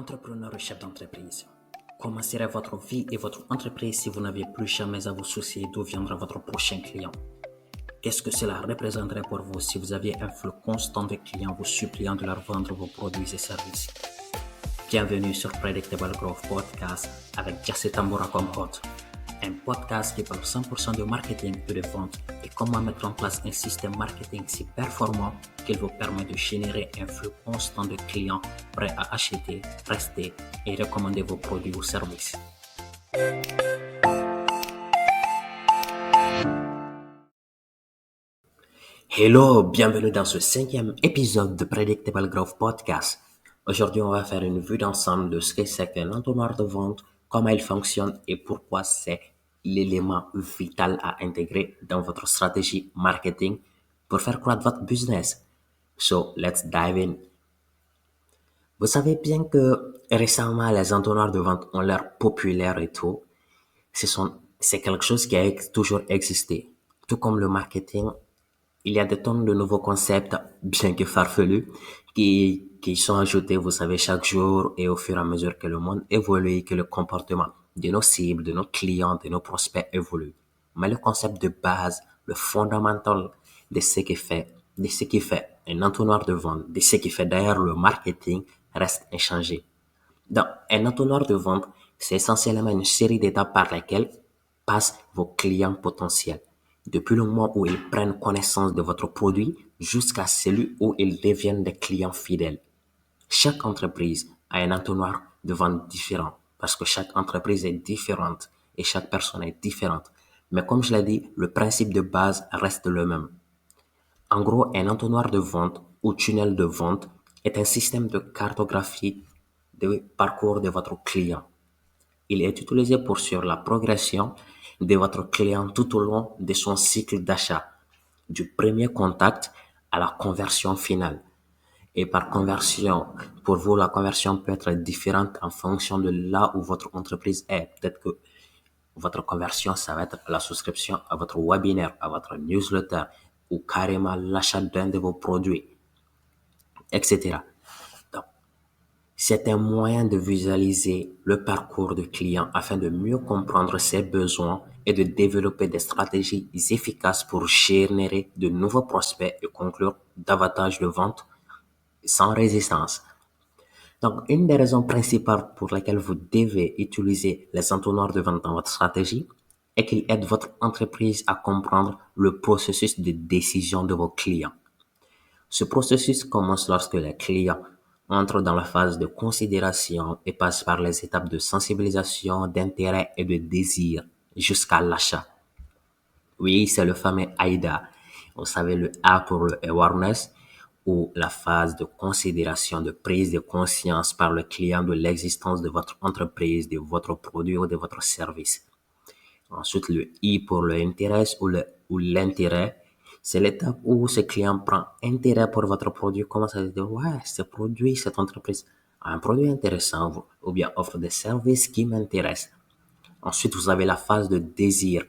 Entrepreneur et chef d'entreprise, comment serait votre vie et votre entreprise si vous n'aviez plus jamais à vous soucier d'où viendra votre prochain client? Qu'est-ce que cela représenterait pour vous si vous aviez un flux constant de clients vous suppliant de leur vendre vos produits et services? Bienvenue sur Predictable Growth Podcast avec Jesse Tamboura comme hôte. Un podcast qui parle 100% de marketing et de vente et comment mettre en place un système marketing si performant qu'il vous permet de générer un flux constant de clients prêts à acheter, rester et recommander vos produits ou services. Hello, bienvenue dans ce 5e épisode de Predictable Growth Podcast. Aujourd'hui, on va faire une vue d'ensemble de ce que c'est qu'un entonnoir de vente, comment il fonctionne et pourquoi c'est l'élément vital à intégrer dans votre stratégie marketing pour faire croître votre business. So, let's dive in. Vous savez bien que récemment, les entonnoirs de vente ont l'air populaires et tout. C'est quelque chose qui a toujours existé. Tout comme le marketing, il y a des tonnes de nouveaux concepts, bien que farfelus, qui sont ajoutés, vous savez, chaque jour et au fur et à mesure que le monde évolue, que le comportement de nos cibles, de nos clients, de nos prospects évolue. Mais le concept de base, le fondamental de ce qui fait un entonnoir de vente, de ce qui fait d'ailleurs le marketing, reste inchangé. Donc, un entonnoir de vente, c'est essentiellement une série d'étapes par lesquelles passent vos clients potentiels. Depuis le moment où ils prennent connaissance de votre produit jusqu'à celui où ils deviennent des clients fidèles. Chaque entreprise a un entonnoir de vente différent parce que chaque entreprise est différente et chaque personne est différente. Mais comme je l'ai dit, le principe de base reste le même. En gros, un entonnoir de vente ou tunnel de vente est un système de cartographie de parcours de votre client. Il est utilisé pour suivre la progression de votre client tout au long de son cycle d'achat, du premier contact à la conversion finale. Et par conversion, pour vous, la conversion peut être différente en fonction de là où votre entreprise est. Peut-être que votre conversion, ça va être la souscription à votre webinaire, à votre newsletter, ou carrément l'achat d'un de vos produits, etc. Donc, c'est un moyen de visualiser le parcours du client afin de mieux comprendre ses besoins et de développer des stratégies efficaces pour générer de nouveaux prospects et conclure davantage de ventes sans résistance. Donc, une des raisons principales pour lesquelles vous devez utiliser les entonnoirs de vente dans votre stratégie est qu'ils aident votre entreprise à comprendre le processus de décision de vos clients. Ce processus commence lorsque les clients entrent dans la phase de considération et passent par les étapes de sensibilisation, d'intérêt et de désir jusqu'à l'achat. Oui, c'est le fameux AIDA. Vous savez, le A pour le awareness, ou la phase de considération, de prise de conscience par le client de l'existence de votre entreprise, de votre produit ou de votre service. Ensuite, le I pour le interest ou l'intérêt, c'est l'étape où ce client prend intérêt pour votre produit, commence à dire, ouais, ce produit, cette entreprise a un produit intéressant ou bien offre des services qui m'intéressent. Ensuite, vous avez la phase de désir.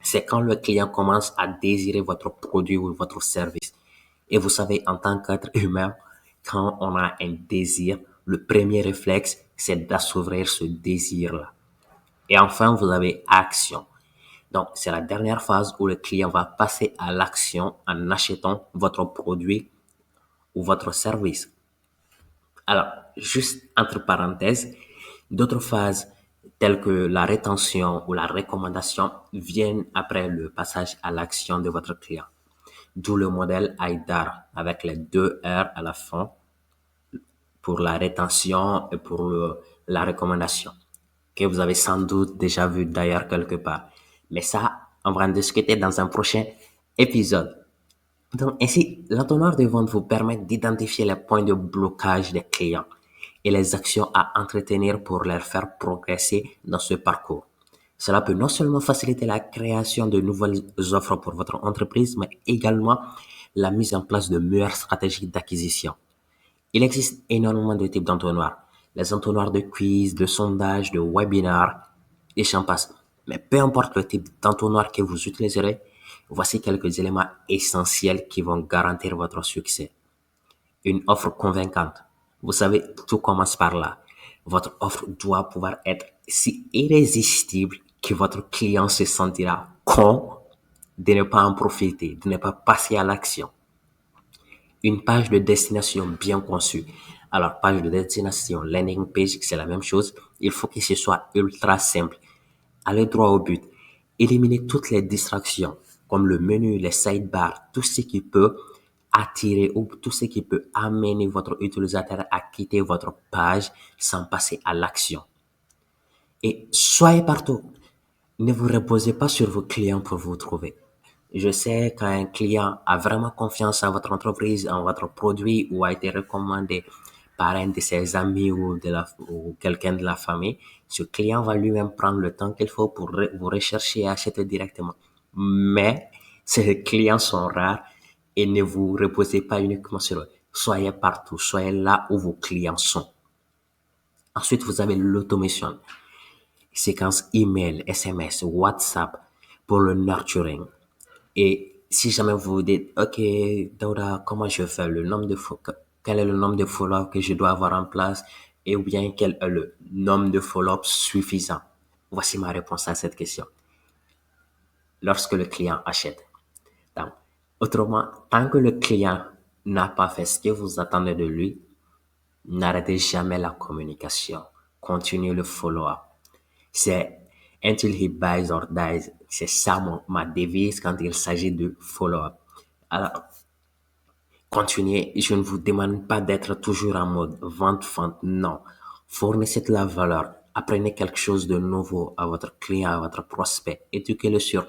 C'est quand le client commence à désirer votre produit ou votre service. Et vous savez, en tant qu'être humain, quand on a un désir, le premier réflexe, c'est d'assouvir ce désir-là. Et enfin, vous avez action. Donc, c'est la dernière phase où le client va passer à l'action en achetant votre produit ou votre service. Alors, juste entre parenthèses, d'autres phases telles que la rétention ou la recommandation viennent après le passage à l'action de votre client. D'où le modèle AIDAR avec les 2 R à la fin pour la rétention et pour la recommandation, que vous avez sans doute déjà vu d'ailleurs quelque part. Mais ça, on va en discuter dans un prochain épisode. Donc, ainsi, l'entonnoir de vente vous permet d'identifier les points de blocage des clients et les actions à entretenir pour les faire progresser dans ce parcours. Cela peut non seulement faciliter la création de nouvelles offres pour votre entreprise, mais également la mise en place de meilleures stratégies d'acquisition. Il existe énormément de types d'entonnoirs. Les entonnoirs de quiz, de sondage, de webinaires, et j'en passe. Mais peu importe le type d'entonnoir que vous utiliserez, voici quelques éléments essentiels qui vont garantir votre succès. Une offre convaincante. Vous savez, tout commence par là. Votre offre doit pouvoir être si irrésistible que votre client se sentira con de ne pas en profiter, de ne pas passer à l'action. Une page de destination bien conçue. Alors, page de destination, landing page, c'est la même chose. Il faut que ce soit ultra simple. Allez droit au but. Éliminez toutes les distractions, comme le menu, les sidebars, tout ce qui peut attirer ou tout ce qui peut amener votre utilisateur à quitter votre page sans passer à l'action. Et soyez partout. Ne vous reposez pas sur vos clients pour vous trouver. Je sais quand un client a vraiment confiance en votre entreprise, en votre produit ou a été recommandé par un de ses amis ou quelqu'un de la famille, ce client va lui-même prendre le temps qu'il faut pour vous rechercher et acheter directement. Mais ces clients sont rares et ne vous reposez pas uniquement sur eux. Soyez partout, soyez là où vos clients sont. Ensuite, vous avez l'automation, séquence email, SMS, WhatsApp pour le nurturing. Et si jamais vous vous dites, OK, Dauda, comment je fais quel est le nombre de follow-up que je dois avoir en place et ou bien quel est le nombre de follow-up suffisant? Voici ma réponse à cette question. Lorsque le client achète. Donc, autrement, tant que le client n'a pas fait ce que vous attendez de lui, n'arrêtez jamais la communication. Continuez le follow-up. C'est until he buys or dies. C'est ça ma devise quand il s'agit de follow-up. Alors, continuez. Je ne vous demande pas d'être toujours en mode vente. Non. Fournissez de la valeur. Apprenez quelque chose de nouveau à votre client, à votre prospect. Éduquez-le sur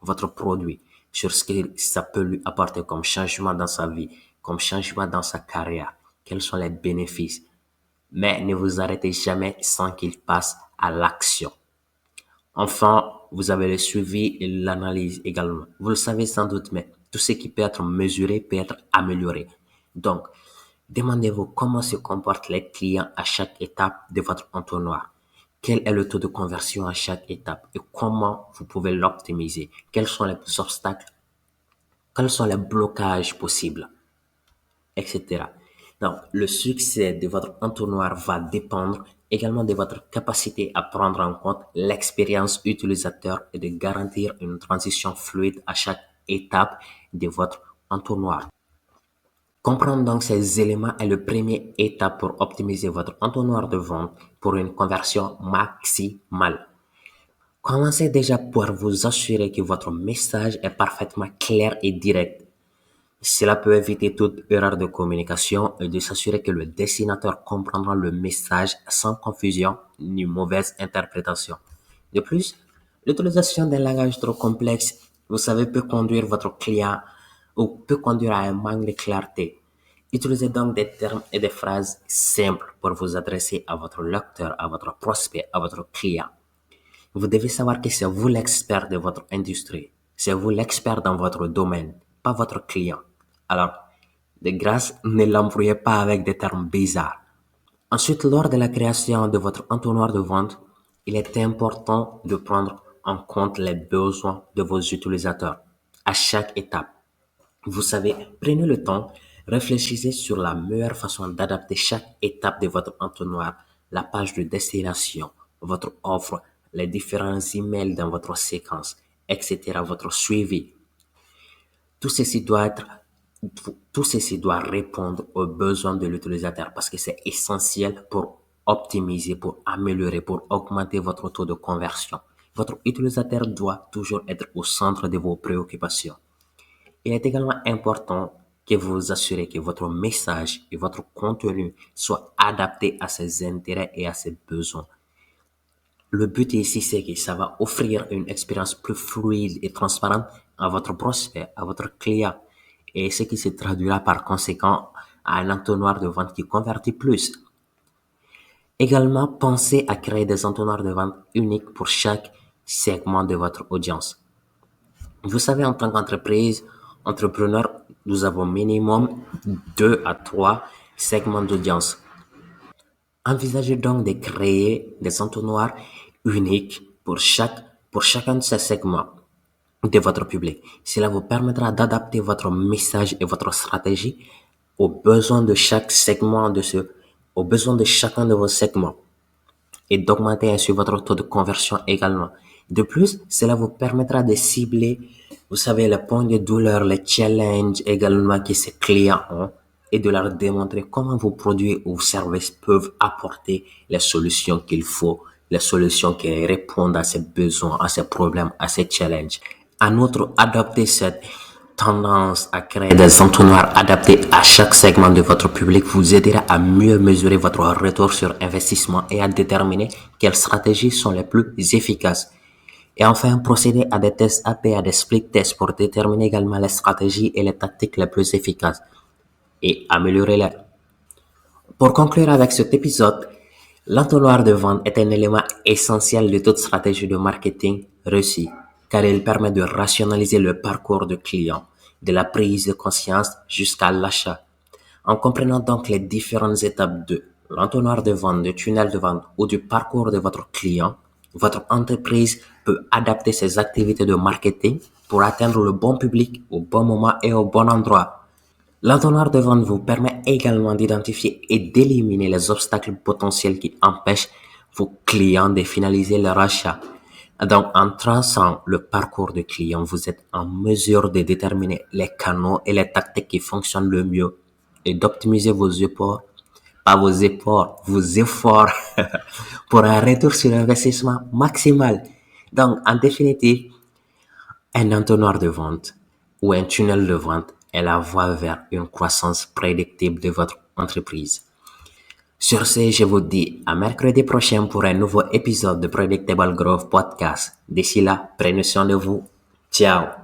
votre produit, sur ce que ça peut lui apporter comme changement dans sa vie, comme changement dans sa carrière. Quels sont les bénéfices? Mais ne vous arrêtez jamais sans qu'il passe à l'action. Enfin, vous avez le suivi et l'analyse également. Vous le savez sans doute, mais tout ce qui peut être mesuré peut être amélioré. Donc, demandez-vous comment se comportent les clients à chaque étape de votre entonnoir. Quel est le taux de conversion à chaque étape et comment vous pouvez l'optimiser? Quels sont les obstacles? Quels sont les blocages possibles? Etc. Donc, le succès de votre entonnoir va dépendre également de votre capacité à prendre en compte l'expérience utilisateur et de garantir une transition fluide à chaque étape de votre entonnoir. Comprendre donc ces éléments est le premier étape pour optimiser votre entonnoir de vente pour une conversion maximale. Commencez déjà par vous assurer que votre message est parfaitement clair et direct. Cela peut éviter toute erreur de communication et de s'assurer que le destinateur comprendra le message sans confusion ni mauvaise interprétation. De plus, l'utilisation d'un langage trop complexe, vous savez, peut conduire votre client ou peut conduire à un manque de clarté. Utilisez donc des termes et des phrases simples pour vous adresser à votre lecteur, à votre prospect, à votre client. Vous devez savoir que c'est vous l'expert de votre industrie. C'est vous l'expert dans votre domaine, pas votre client. Alors, de grâce, ne l'embrouillez pas avec des termes bizarres. Ensuite, lors de la création de votre entonnoir de vente, il est important de prendre en compte les besoins de vos utilisateurs à chaque étape. Vous savez, prenez le temps, réfléchissez sur la meilleure façon d'adapter chaque étape de votre entonnoir, la page de destination, votre offre, les différents emails dans votre séquence, etc., votre suivi. Tout ceci doit être, tout ceci doit répondre aux besoins de l'utilisateur parce que c'est essentiel pour optimiser, pour améliorer, pour augmenter votre taux de conversion. Votre utilisateur doit toujours être au centre de vos préoccupations. Il est également important que vous vous assurez que votre message et votre contenu soient adaptés à ses intérêts et à ses besoins. Le but ici, c'est que ça va offrir une expérience plus fluide et transparente à votre prospect, à votre client, et ce qui se traduira par conséquent à un entonnoir de vente qui convertit plus. Également, pensez à créer des entonnoirs de vente uniques pour chaque segment de votre audience. Vous savez, en tant qu'entreprise, entrepreneur, nous avons minimum 2 à 3 segments d'audience. Envisagez donc de créer des entonnoirs uniques pour chacun de ces segments de votre public. Cela vous permettra d'adapter votre message et votre stratégie aux besoins de chaque segment aux besoins de chacun de vos segments. et d'augmenter ainsi votre taux de conversion également. De plus, cela vous permettra de cibler, vous savez, les points de douleur, les challenges également que ces clients ont et de leur démontrer comment vos produits ou services peuvent apporter les solutions qu'il faut, les solutions qui répondent à ces besoins, à ces problèmes, à ces challenges. En outre, adopter cette tendance à créer des entonnoirs adaptés à chaque segment de votre public vous aidera à mieux mesurer votre retour sur investissement et à déterminer quelles stratégies sont les plus efficaces. Et enfin, procéder à des tests AP, à des split tests pour déterminer également les stratégies et les tactiques les plus efficaces et améliorer les. Pour conclure avec cet épisode, l'entonnoir de vente est un élément essentiel de toute stratégie de marketing réussie, car il permet de rationaliser le parcours du client, de la prise de conscience jusqu'à l'achat. En comprenant donc les différentes étapes de l'entonnoir de vente, du tunnel de vente ou du parcours de votre client, votre entreprise peut adapter ses activités de marketing pour atteindre le bon public au bon moment et au bon endroit. L'entonnoir de vente vous permet également d'identifier et d'éliminer les obstacles potentiels qui empêchent vos clients de finaliser leur achat. Donc, en traçant le parcours du client, vous êtes en mesure de déterminer les canaux et les tactiques qui fonctionnent le mieux et d'optimiser vos efforts, pas vos efforts pour un retour sur investissement maximal. Donc, en définitive, un entonnoir de vente ou un tunnel de vente est la voie vers une croissance prédictible de votre entreprise. Sur ce, je vous dis à mercredi prochain pour un nouveau épisode de Predictable Growth Podcast. D'ici là, prenez soin de vous. Ciao.